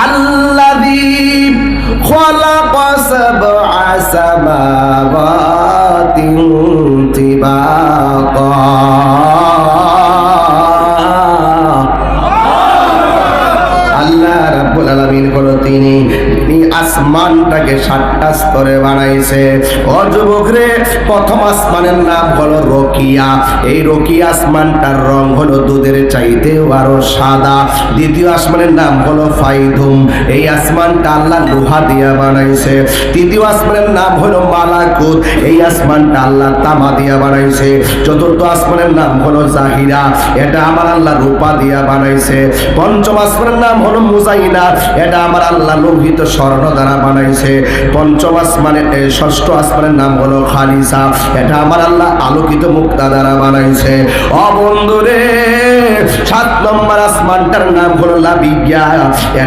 আল্লাযী খালাকা সাবআ সামাওয়াতিন তিবাকা আল্লাহ রাব্বুল আলামিন হলো তিনি আসমানটাকে 7টা স্তরে বানাইছে। ও যুবক রে, প্রথম আসমানের নাম হলো রকিয়া। এই রকিয়া আসমানটার রং হলো দুধের চাইতেও আরো সাদা। দ্বিতীয় আসমানের নাম হলো ফাইদুম। এই আসমানটা আল্লাহ লোহা দিয়া বানাইছে। তৃতীয় আসমানের নাম হলো মালাকুত। এই আসমানটা আল্লাহ তামা দিয়া বানাইছে। চতুর্থ আসমানের নাম হলো জাহিরা। এটা আমার আল্লাহ রূপা দিয়া বানাইছে। পঞ্চম আসমানের নাম হলো মুজাইনা। এটা আমার আল্লাহ লোহিত স্বর্ণ দ্বারা বানাইছে। পঞ্চম আসমানের ষষ্ঠ আসমানের নাম হলো খালিসা। এটা আমার আল্লাহ আলোকিত মুক্তা দ্বারা বানাইছে। ও বন্ধুরে, 7 নম্বর আসমানটার নাম হলো লাবিয়া। এটা